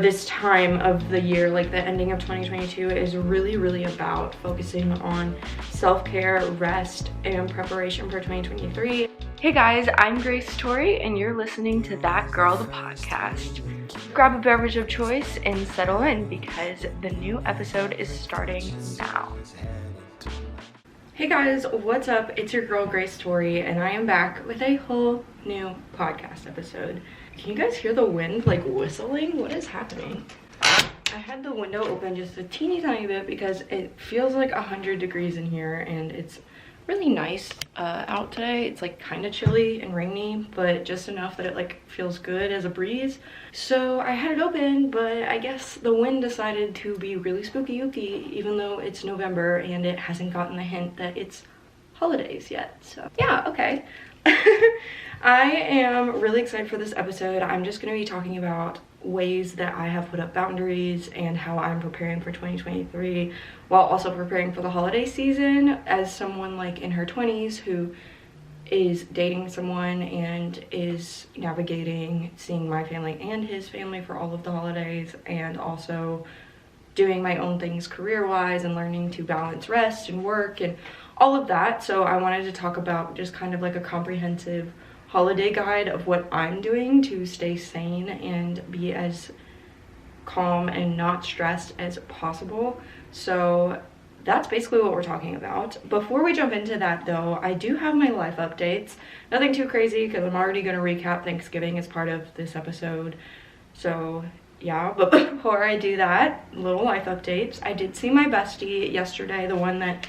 This time of the year, like the ending of 2022, is really about focusing on self-care, rest, and preparation for 2023. Hey guys, I'm Grace Tori, and you're listening to That Girl, the podcast. Grab a beverage of choice and settle in because the new episode is starting now. Hey guys, what's up? It's your girl Grace Tori, and I am back with a whole new podcast episode. Can you guys hear the wind like whistling? What is happening? I had the window open just a teeny tiny bit because it feels like 100 degrees in here and it's really nice out today. It's like kind of chilly and rainy, but just enough that it like feels good as a breeze. So I had it open, but I guess the wind decided to be really spooky-ooky even though it's November and it hasn't gotten the hint that it's holidays yet. So yeah, okay. I am really excited for this episode. I'm just going to be talking about ways that I have put up boundaries and how I'm preparing for 2023 while also preparing for the holiday season as someone like in her 20s who is dating someone and is navigating seeing my family and his family for all of the holidays, and also doing my own things career-wise and learning to balance rest and work and all of that. So I wanted to talk about just kind of like a comprehensive holiday guide of what I'm doing to stay sane and be as calm and not stressed as possible. So that's basically what we're talking about. Before we jump into that though, I do have my life updates. Nothing too crazy because I'm already going to recap Thanksgiving as part of this episode. So yeah, but before I do that, little life updates. I did see my bestie yesterday, the one that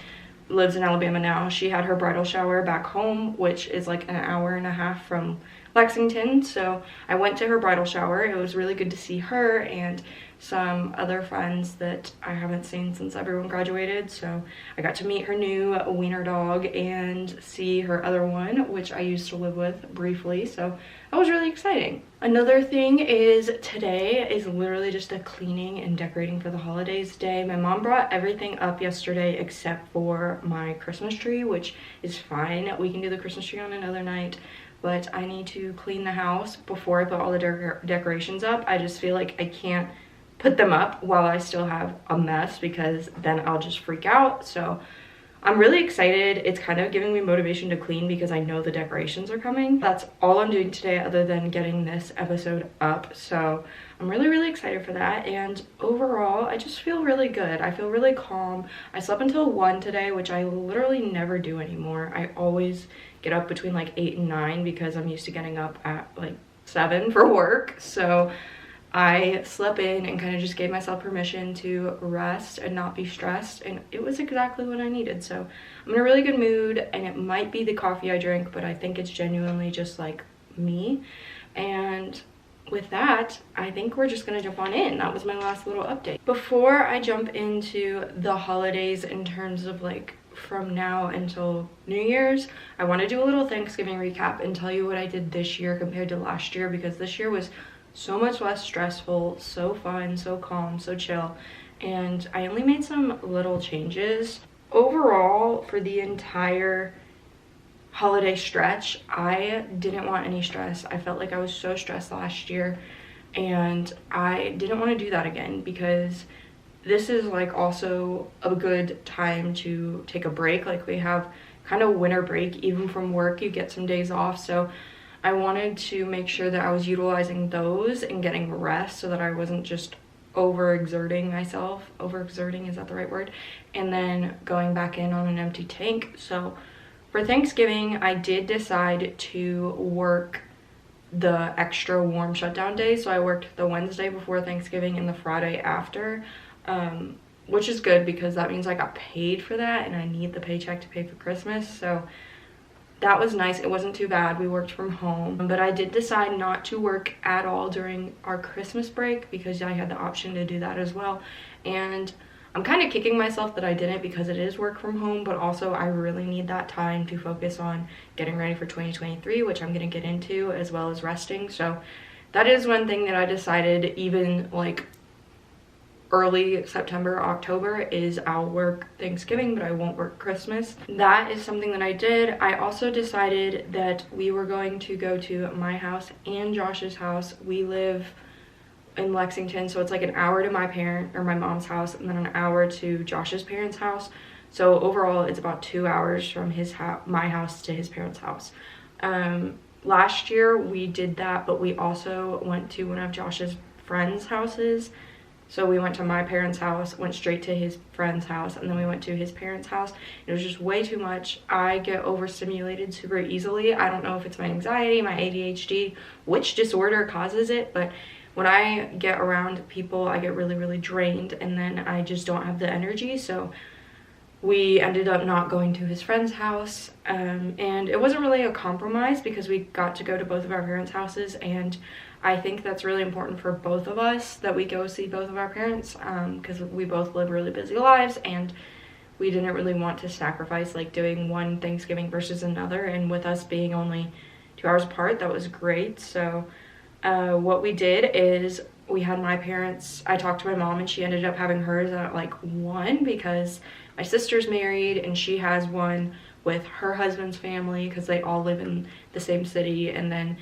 lives in Alabama now. She had her bridal shower back home, which is like an hour and a half from Lexington. So I went to her bridal shower. It was really good to see her and some other friends that I haven't seen since everyone graduated. So I got to meet her new wiener dog and see her other one, which I used to live with briefly. So that was really exciting. Another thing is today is literally just a cleaning and decorating for the holidays day. My mom brought everything up yesterday except for my Christmas tree, which is fine. We can do the Christmas tree on another night, but I need to clean the house before I put all the decorations up. I just feel like I can't put them up while I still have a mess because then I'll just freak out. So I'm really excited. It's kind of giving me motivation to clean because I know the decorations are coming. That's all I'm doing today other than getting this episode up. So I'm really excited for that. And overall, I just feel really good. I feel really calm. I slept until 1 today, which I literally never do anymore. I always get up between like 8 and 9 because I'm used to getting up at like 7 for work. So I slept in and kind of just gave myself permission to rest and not be stressed, and it was exactly what I needed. So I'm in a really good mood, and it might be the coffee I drink, but I think it's genuinely just like me. And with that, I think we're just gonna jump on in. That was my last little update. Before I jump into the holidays in terms of like from now until New Year's, I want to do a little Thanksgiving recap and tell you what I did this year compared to last year, because this year was so much less stressful, so fun, so calm, so chill, and I only made some little changes. Overall, for the entire holiday stretch, I didn't want any stress. I felt like I was so stressed last year, and I didn't want to do that again because this is like also a good time to take a break. Like we have kind of winter break, even from work, you get some days off. So I wanted to make sure that I was utilizing those and getting rest so that I wasn't just overexerting myself. Overexerting, is that the right word? And then going back in on an empty tank. So for Thanksgiving, I did decide to work the extra warm shutdown day. So I worked the Wednesday before Thanksgiving and the Friday after, which is good because that means I got paid for that and I need the paycheck to pay for Christmas. So that was nice. It wasn't too bad. We worked from home, but I did decide not to work at all during our Christmas break because I had the option to do that as well. And I'm kind of kicking myself that I didn't because it is work from home, but also I really need that time to focus on getting ready for 2023, which I'm going to get into, as well as resting. So that is one thing that I decided, even like early September, October, is I'll work Thanksgiving, but I won't work Christmas. That is something that I did. I also decided that we were going to go to my house and Josh's house. We live in Lexington, so it's like an hour to my mom's house, and then an hour to Josh's parents' house. So overall it's about 2 hours from my house to his parents' house. Last year we did that, but we also went to one of Josh's friends' houses. So we went to my parents' house, went straight to his friend's house, and then we went to his parents' house. It was just way too much. I get overstimulated super easily. I don't know if it's my anxiety, my ADHD, which disorder causes it, but when I get around people, I get really, really drained, and then I just don't have the energy. So we ended up not going to his friend's house, and it wasn't really a compromise because we got to go to both of our parents' houses, and I think that's really important for both of us that we go see both of our parents, because we both live really busy lives, and we didn't really want to sacrifice like doing one Thanksgiving versus another, and with us being only 2 hours apart, that was great. So what we did is we had my parents, I talked to my mom, and she ended up having hers at like 1 because my sister's married and she has one with her husband's family because they all live in the same city, and then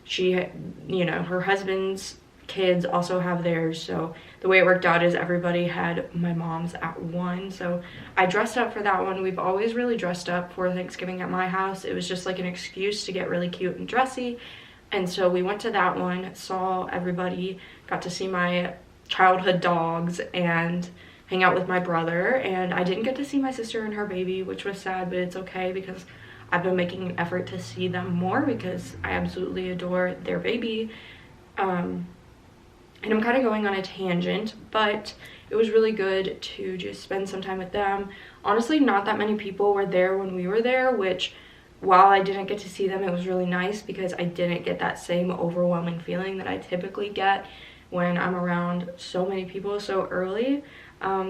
she, you know, her husband's kids also have theirs. So the way it worked out is everybody had my mom's at 1. So I dressed up for that one. We've always really dressed up for Thanksgiving at my house. It was just like an excuse to get really cute and dressy. And so we went to that one, saw everybody, got to see my childhood dogs and hang out with my brother. And I didn't get to see my sister and her baby, which was sad, but it's okay because I've been making an effort to see them more because I absolutely adore their baby. And I'm kind of going on a tangent, but it was really good to just spend some time with them. Honestly, not that many people were there when we were there, which while I didn't get to see them, it was really nice because I didn't get that same overwhelming feeling that I typically get when I'm around so many people so early.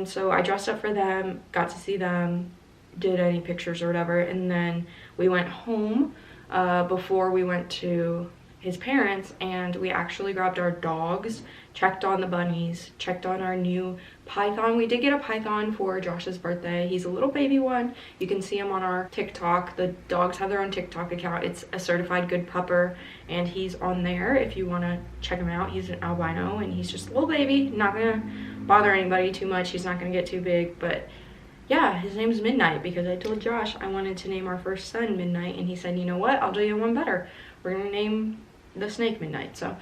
So I dressed up for them, got to see them, did any pictures or whatever, and then we went home before we went to his parents, and we actually grabbed our dogs, checked on the bunnies, checked on our new python. We did get a python for Josh's birthday. He's a little baby one. You can see him on our TikTok. The dogs have their own TikTok account. It's a certified good pupper, and he's on there if you want to check him out. He's an albino, and he's just a little baby, not gonna bother anybody too much. He's not gonna get too big, but yeah, his name's Midnight because I told Josh I wanted to name our first son Midnight, and he said, you know what, I'll do you one better. We're gonna name the snake Midnight. So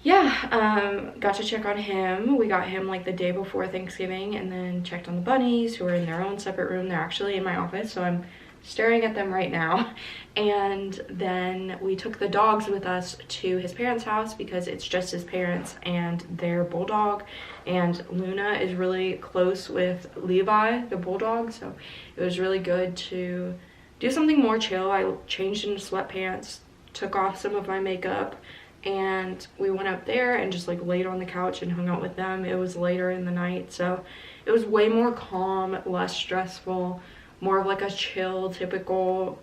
yeah, got to check on him. We got him like the day before Thanksgiving, and then checked on the bunnies who are in their own separate room. They're actually in my office, so I'm staring at them right now. And then we took the dogs with us to his parents' house because it's just his parents and their bulldog, and Luna is really close with Levi, the bulldog, so it was really good to do something more chill. I changed into sweatpants, took off some of my makeup, and we went up there and just like laid on the couch and hung out with them. It was later in the night, so it was way more calm, less stressful, more of like a chill, typical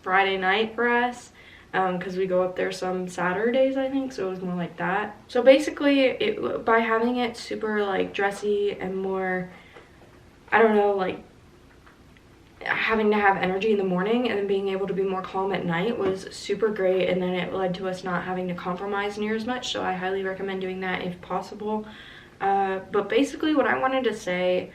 Friday night for us, because we go up there some Saturdays, I think, so it was more like that. So basically, by having it super like dressy and more, I don't know, like having to have energy in the morning and then being able to be more calm at night was super great, and then it led to us not having to compromise near as much, so I highly recommend doing that if possible. But basically what I wanted to say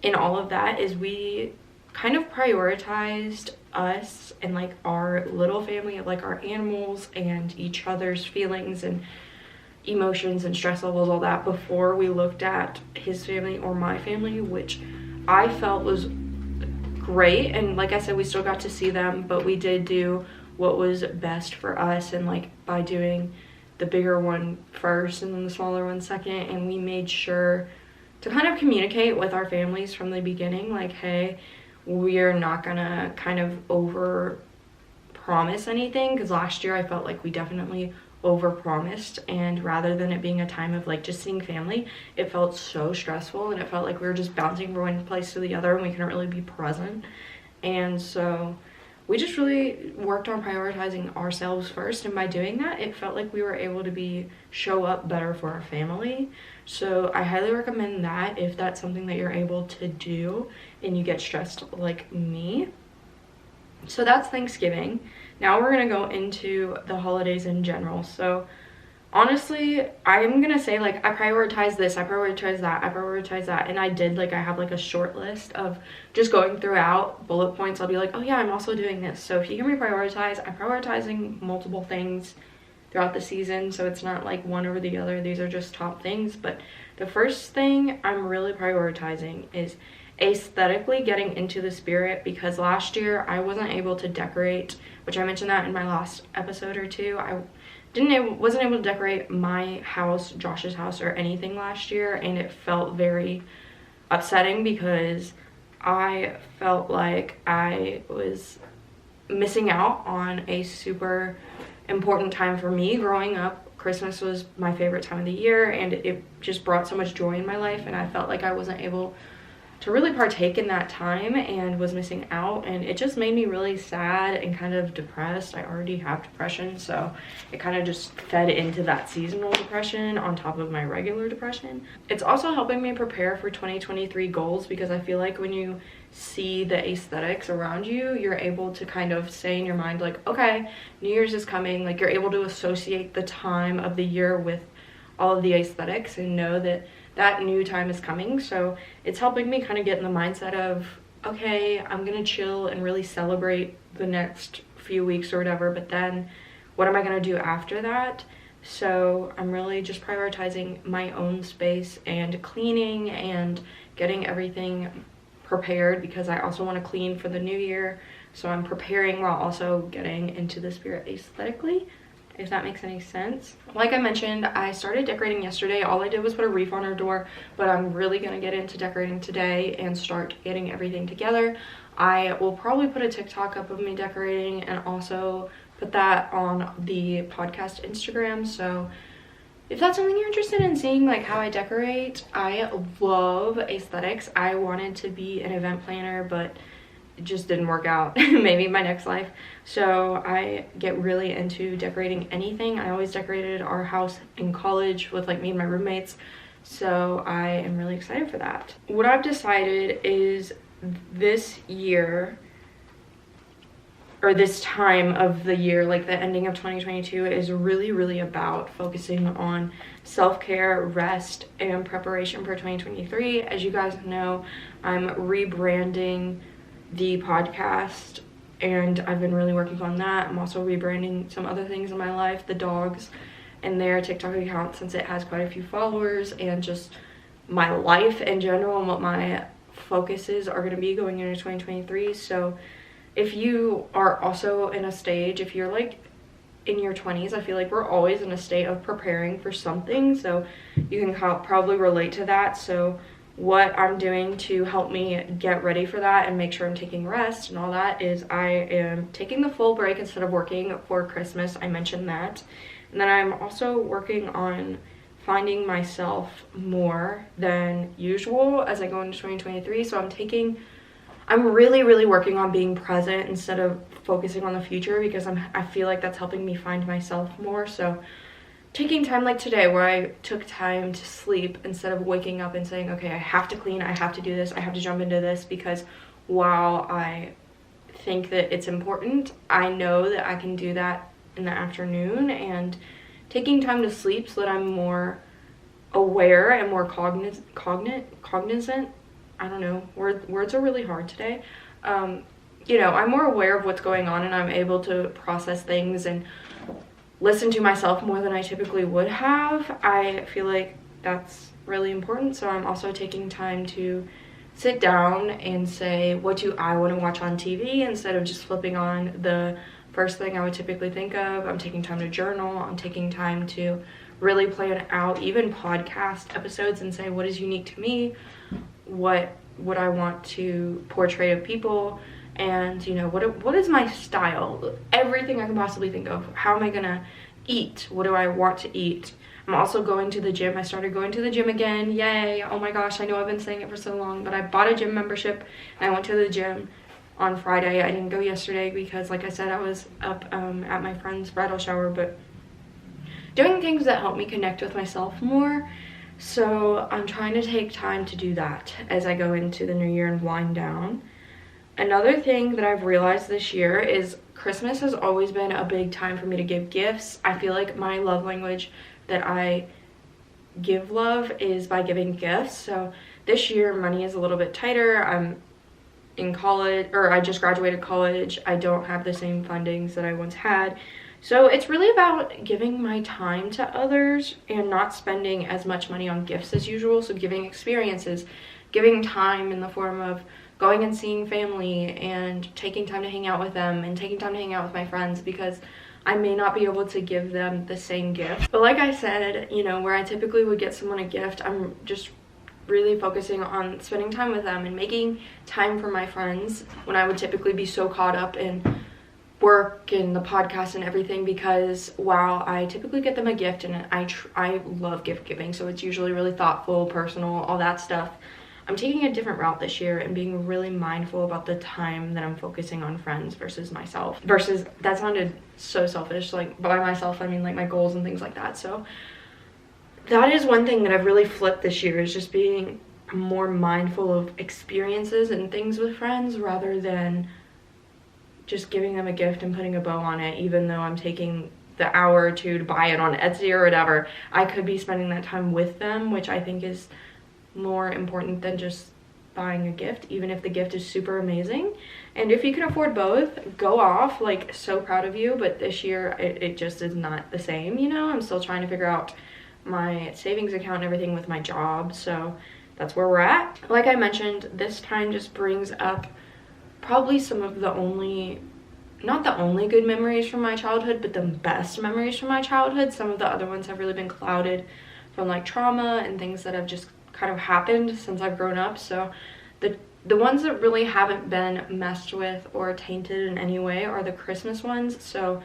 in all of that is we kind of prioritized us and like our little family of like our animals and each other's feelings and emotions and stress levels, all that, before we looked at his family or my family, which I felt was great. And like I said, we still got to see them, but we did do what was best for us, and like by doing the bigger one first and then the smaller one second, and we made sure to kind of communicate with our families from the beginning, like, hey, we're not gonna kind of over promise anything, because last year I felt like we definitely over promised, and rather than it being a time of like just seeing family, it felt so stressful, and it felt like we were just bouncing from one place to the other and we couldn't really be present. And so we just really worked on prioritizing ourselves first, and by doing that, it felt like we were able to show up better for our family. So I highly recommend that if that's something that you're able to do and you get stressed like me. So that's Thanksgiving. Now we're gonna go into the holidays in general. So honestly, I'm gonna say, like, I prioritize this, I prioritize that, I prioritize that, and I did, like, I have like a short list of just going throughout bullet points. I'll be like, oh yeah, I'm also doing this. So if you can reprioritize, I'm prioritizing multiple things throughout the season, so it's not like one over the other. These are just top things. But the first thing I'm really prioritizing is aesthetically getting into the spirit, because last year I wasn't able to decorate, which I mentioned that in my last episode or two. I wasn't able to decorate my house, Josh's house, or anything last year, and it felt very upsetting because I felt like I was missing out on a super important time for me growing up. Christmas was my favorite time of the year, and it just brought so much joy in my life, and I felt like I wasn't able to really partake in that time and was missing out, and it just made me really sad and kind of depressed. I already have depression, so it kind of just fed into that seasonal depression on top of my regular depression. It's also helping me prepare for 2023 goals, because I feel like when you see the aesthetics around you, you're able to kind of say in your mind, like, okay, New Year's is coming. Like, you're able to associate the time of the year with all of the aesthetics and know that that new time is coming. So it's helping me kind of get in the mindset of, okay, I'm gonna chill and really celebrate the next few weeks or whatever, but then what am I gonna do after that? So I'm really just prioritizing my own space and cleaning and getting everything prepared, because I also want to clean for the new year. So I'm preparing while also getting into the spirit aesthetically, if that makes any sense. Like I mentioned, I started decorating yesterday. All I did was put a wreath on our door, but I'm really gonna get into decorating today and start getting everything together. I will probably put a TikTok up of me decorating and also put that on the podcast Instagram. So if that's something you're interested in seeing, like how I decorate, I love aesthetics. I wanted to be an event planner, but it just didn't work out. Maybe in my next life. So I get really into decorating anything. I always decorated our house in college with like me and my roommates. So I am really excited for that. What I've decided is this year, or this time of the year, like the ending of 2022, is really about focusing on self-care, rest, and preparation for 2023. As you guys know, I'm rebranding the podcast, and I've been really working on that. I'm also rebranding some other things in my life, the dogs and their TikTok account, since it has quite a few followers, and just my life in general and what my focuses are going to be going into 2023. So if you are also in a stage, if you're like in your 20s, I feel like we're always in a state of preparing for something, so you can probably relate to that. So what I'm doing to help me get ready for that and make sure I'm taking rest and all that is I am taking the full break instead of working for Christmas. I mentioned that. And then I'm also working on finding myself more than usual as I go into 2023. So I'm really working on being present instead of focusing on the future, because I feel like that's helping me find myself more. So taking time like today, where I took time to sleep instead of waking up and saying, okay, I have to clean, I have to do this, I have to jump into this, because while I think that it's important, I know that I can do that in the afternoon. And taking time to sleep so that I'm more aware and more cognizant. I don't know, words are really hard today. You know, I'm more aware of what's going on, and I'm able to process things and listen to myself more than I typically would have. I feel like that's really important. So I'm also taking time to sit down and say, what do I want to watch on TV, instead of just flipping on the first thing I would typically think of. I'm taking time to journal. I'm taking time to really plan out even podcast episodes and say, what is unique to me, what would I want to portray of people, and you know, what is my style, everything I can possibly think of. How am I gonna eat? What do I want to eat? I'm also going to the gym. I started going to the gym again. Yay. Oh my gosh, I know I've been saying it for so long, but I bought a gym membership and I went to the gym on Friday. I didn't go yesterday because, like I said, I was up at my friend's bridal shower, but doing things that help me connect with myself more. So I'm trying to take time to do that as I go into the new year and wind down. Another thing that I've realized this year is Christmas has always been a big time for me to give gifts. I feel like my love language that I give love is by giving gifts. So this year money is a little bit tighter. I'm in college, or I just graduated college. I don't have the same fundings that I once had. So it's really about giving my time to others and not spending as much money on gifts as usual. So giving experiences, giving time in the form of going and seeing family and taking time to hang out with them and taking time to hang out with my friends, because I may not be able to give them the same gift. But like I said, you know, where I typically would get someone a gift, I'm just really focusing on spending time with them and making time for my friends when I would typically be so caught up in work and the podcast and everything, because while I typically get them a gift, and I love gift giving, so it's usually really thoughtful, personal, all that stuff, I'm taking a different route this year and being really mindful about the time that I'm focusing on friends versus myself. Versus, that sounded so selfish, like by myself I mean like my goals and things like that. So that is one thing that I've really flipped this year, is just being more mindful of experiences and things with friends rather than just giving them a gift and putting a bow on it. Even though I'm taking the hour or two to buy it on Etsy or whatever, I could be spending that time with them, which I think is more important than just buying a gift, even if the gift is super amazing. And if you can afford both, go off, like, so proud of you. But this year it just is not the same, you know. I'm still trying to figure out my savings account and everything with my job, so that's where we're at. Like I mentioned, this time just brings up probably some of the not the only good memories from my childhood, but the best memories from my childhood. Some of the other ones have really been clouded from like trauma and things that have just kind of happened since I've grown up. So the ones that really haven't been messed with or tainted in any way are the Christmas ones. So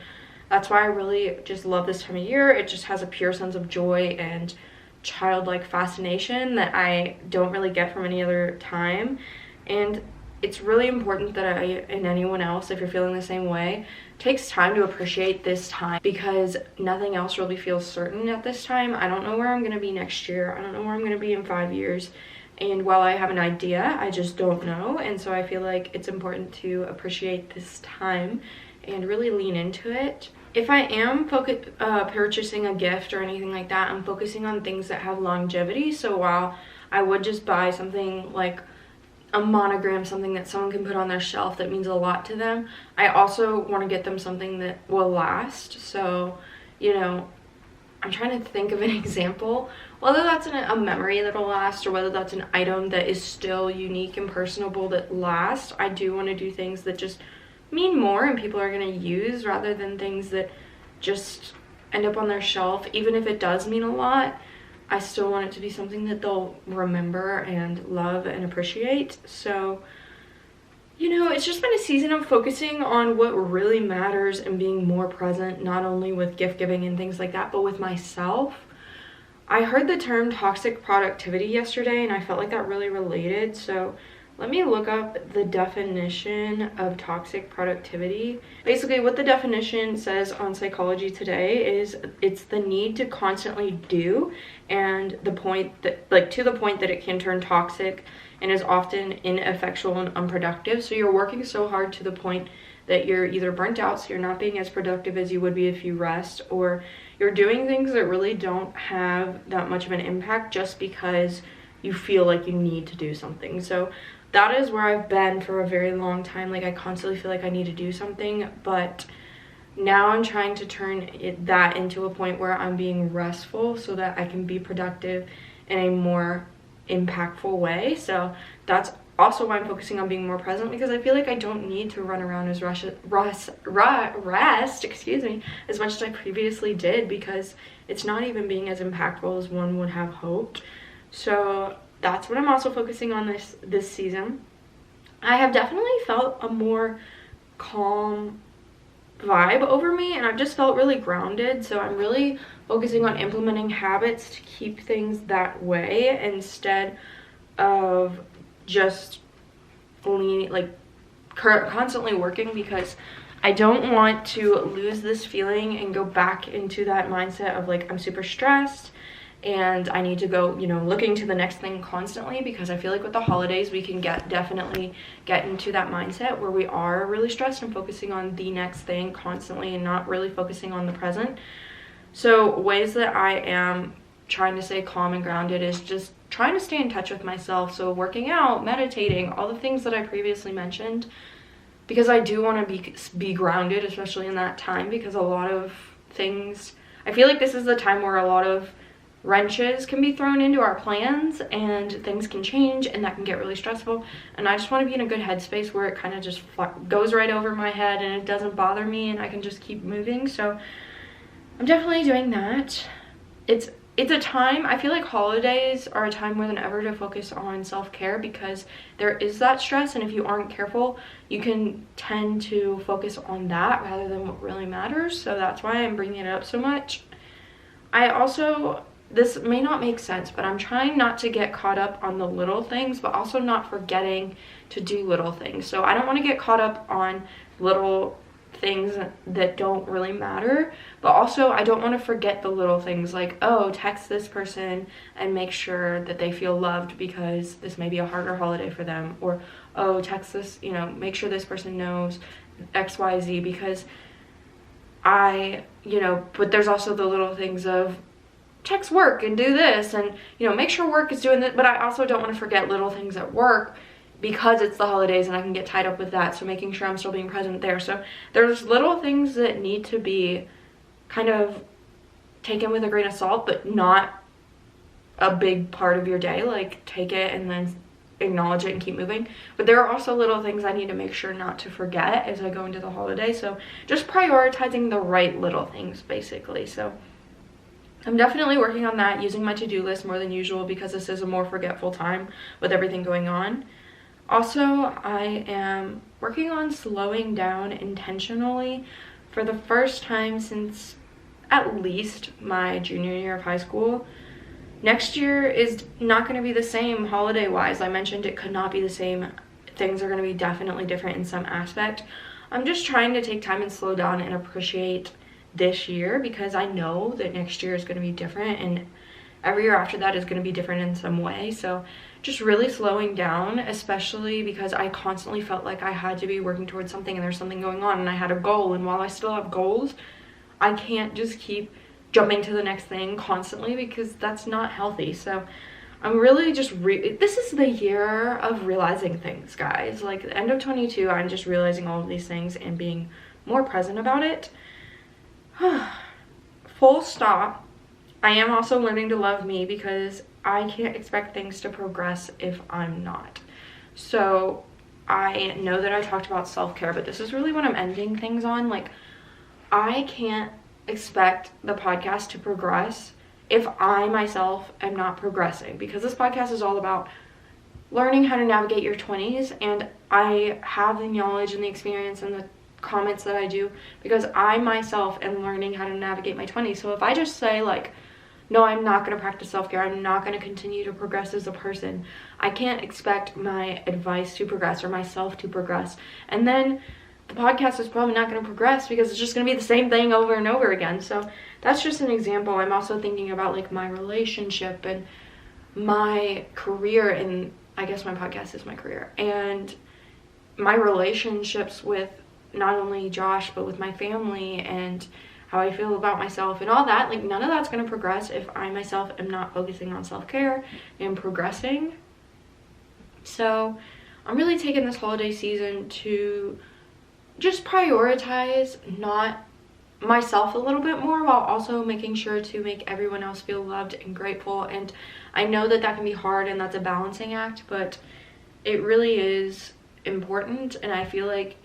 that's why I really just love this time of year. It just has a pure sense of joy and childlike fascination that I don't really get from any other time. And it's really important that I, and anyone else, if you're feeling the same way, takes time to appreciate this time, because nothing else really feels certain at this time. I don't know where I'm going to be next year. I don't know where I'm going to be in 5 years. And while I have an idea, I just don't know. And so I feel like it's important to appreciate this time and really lean into it. If I am purchasing a gift or anything like that, I'm focusing on things that have longevity. So while I would just buy something like a monogram, something that someone can put on their shelf that means a lot to them, I also want to get them something that will last. So, you know, I'm trying to think of an example, whether that's a memory that'll last or whether that's an item that is still unique and personable that lasts. I do want to do things that just mean more and people are going to use, rather than things that just end up on their shelf. Even if it does mean a lot, I still want it to be something that they'll remember and love and appreciate. So, you know, it's just been a season of focusing on what really matters and being more present, not only with gift giving and things like that, but with myself. I heard the term toxic productivity yesterday and I felt like that really related. So let me look up the definition of toxic productivity. Basically, what the definition says on Psychology Today is it's the need to constantly do, and the point that, like, to the point that it can turn toxic and is often ineffectual and unproductive. So you're working so hard to the point that you're either burnt out, so you're not being as productive as you would be if you rest, or you're doing things that really don't have that much of an impact just because you feel like you need to do something. So that is where I've been for a very long time. Like, I constantly feel like I need to do something, but now I'm trying to turn that into a point where I'm being restful so that I can be productive in a more impactful way. So that's also why I'm focusing on being more present, because I feel like I don't need to run around as rest, excuse me, as much as I previously did, because it's not even being as impactful as one would have hoped. So that's what I'm also focusing on this season. I have definitely felt a more calm vibe over me, and I've just felt really grounded. So I'm really focusing on implementing habits to keep things that way, instead of just constantly working, because I don't want to lose this feeling and go back into that mindset of like, I'm super stressed and I need to go, you know, looking to the next thing constantly, because I feel like with the holidays we can definitely get into that mindset where we are really stressed and focusing on the next thing constantly and not really focusing on the present. So ways that I am trying to stay calm and grounded is just trying to stay in touch with myself. So working out, meditating, all the things that I previously mentioned, because I do want to be grounded, especially in that time, because a lot of things, I feel like this is the time where a lot of wrenches can be thrown into our plans and things can change, and that can get really stressful. And I just want to be in a good headspace where it kind of just goes right over my head and it doesn't bother me and I can just keep moving. So I'm definitely doing that. It's a time, I feel like holidays are a time more than ever to focus on self-care, because there is that stress, and if you aren't careful, you can tend to focus on that rather than what really matters. So that's why I'm bringing it up so much. I also, this may not make sense, but I'm trying not to get caught up on the little things, but also not forgetting to do little things. So I don't want to get caught up on little things that don't really matter, but also I don't want to forget the little things, like, oh, text this person and make sure that they feel loved because this may be a harder holiday for them, or oh, text this, you know, make sure this person knows XYZ, because but there's also the little things of text work and do this, and make sure work is doing this, but I also don't want to forget little things at work because it's the holidays and I can get tied up with that. So making sure I'm still being present there. So there's little things that need to be kind of taken with a grain of salt, but not a big part of your day. Like, take it and then acknowledge it and keep moving. But there are also little things I need to make sure not to forget as I go into the holiday. So just prioritizing the right little things, basically. So I'm definitely working on that, using my to-do list more than usual, because this is a more forgetful time with everything going on. Also, I am working on slowing down intentionally for the first time since at least my junior year of high school. Next year is not going to be the same holiday-wise. I mentioned it could not be the same. Things are going to be definitely different in some aspect. I'm just trying to take time and slow down and appreciate this year, because I know that next year is going to be different, and every year after that is going to be different in some way. So just really slowing down, especially because I constantly felt like I had to be working towards something and there's something going on and I had a goal, and while I still have goals, I can't just keep jumping to the next thing constantly, because that's not healthy. So I'm really just this is the year of realizing things, guys. Like, the end of 22, I'm just realizing all of these things and being more present about it. Full stop. I am also learning to love me, because I can't expect things to progress if I'm not. So I know that I talked about self-care, but this is really what I'm ending things on. Like, I can't expect the podcast to progress if I myself am not progressing, because this podcast is all about learning how to navigate your 20s, and I have the knowledge and the experience and the comments that I do because I myself am learning how to navigate my 20s. So if I just say, like, no, I'm not going to practice self-care, I'm not going to continue to progress as a person, I can't expect my advice to progress or myself to progress, and then the podcast is probably not going to progress because it's just going to be the same thing over and over again. So that's just an example. I'm also thinking about, like, my relationship and my career, and I guess my podcast is my career, and my relationships with not only Josh but with my family, and how I feel about myself and all that. Like, none of that's going to progress if I myself am not focusing on self-care and progressing. So I'm really taking this holiday season to just prioritize not myself a little bit more, while also making sure to make everyone else feel loved and grateful. And I know that that can be hard and that's a balancing act, but it really is important. And I feel like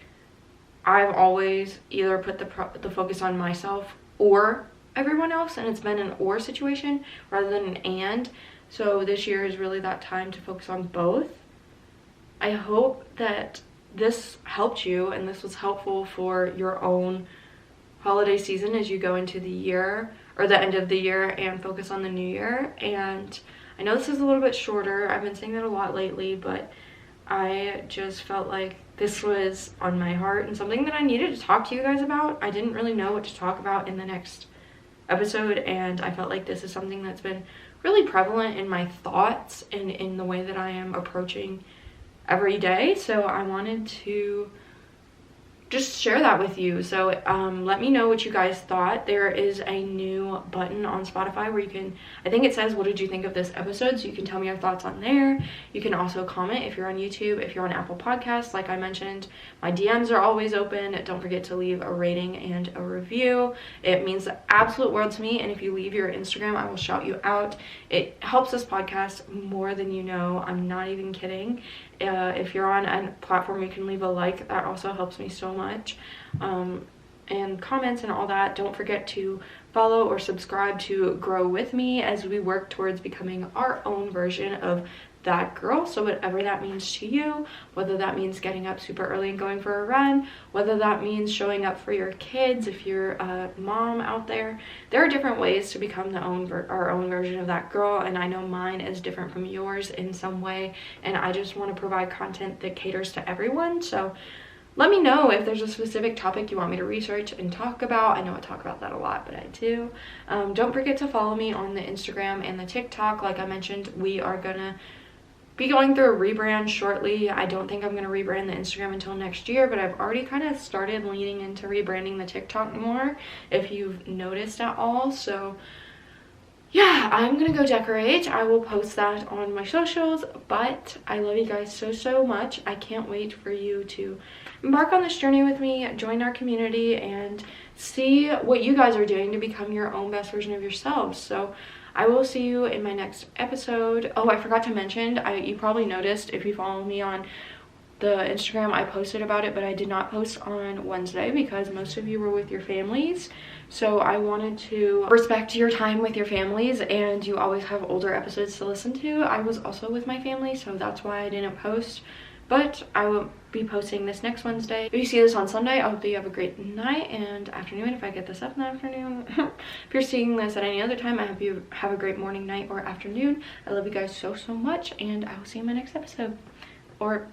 I've always either put the focus on myself or everyone else, and it's been an or situation rather than an and. So this year is really that time to focus on both. I hope that this helped you and this was helpful for your own holiday season as you go into the year, or the end of the year, and focus on the new year. And I know this is a little bit shorter, I've been saying that a lot lately, but I just felt like this was on my heart and something that I needed to talk to you guys about. I didn't really know what to talk about in the next episode, and I felt like this is something that's been really prevalent in my thoughts and in the way that I am approaching every day. So I wanted to just share that with you. So let me know what you guys thought. There is a new button on Spotify where you can, I think it says, what did you think of this episode? So you can tell me your thoughts on there. You can also comment if you're on YouTube, if you're on Apple Podcasts. Like I mentioned, my DMs are always open. Don't forget to leave a rating and a review. It means the absolute world to me. And if you leave your Instagram, I will shout you out. It helps this podcast more than you know. I'm not even kidding. If you're on a platform, you can leave a like. That also helps me so much. And comments and all that. Don't forget to follow or subscribe to grow with me as we work towards becoming our own version of that girl. So whatever that means to you, whether that means getting up super early and going for a run, whether that means showing up for your kids if you're a mom out there, there are different ways to become our own version of that girl. And I know mine is different from yours in some way, and I just want to provide content that caters to everyone. So let me know if there's a specific topic you want me to research and talk about. I know I talk about that a lot, but I do. Don't forget to follow me on the Instagram and the TikTok. Like I mentioned, we are gonna be going through a rebrand shortly. I don't think I'm going to rebrand the Instagram until next year, but I've already kind of started leaning into rebranding the TikTok more, if you've noticed at all. So yeah, I'm gonna go decorate. I will post that on my socials, but I love you guys so much. I can't wait for you to embark on this journey with me, join our community, and see what you guys are doing to become your own best version of yourselves. So I will see you in my next episode. Oh, I forgot to mention, you probably noticed if you follow me on the Instagram, I posted about it, but I did not post on Wednesday because most of you were with your families. So I wanted to respect your time with your families, and you always have older episodes to listen to. I was also with my family, so that's why I didn't post. But I will be posting this next Wednesday. If you see this on Sunday, I hope that you have a great night and afternoon if I get this up in the afternoon. If you're seeing this at any other time, I hope you have a great morning, night, or afternoon. I love you guys so much, and I will see you in my next episode. Or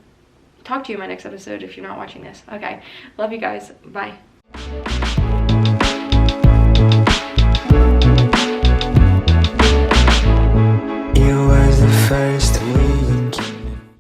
talk to you in my next episode if you're not watching this. Okay, love you guys. Bye.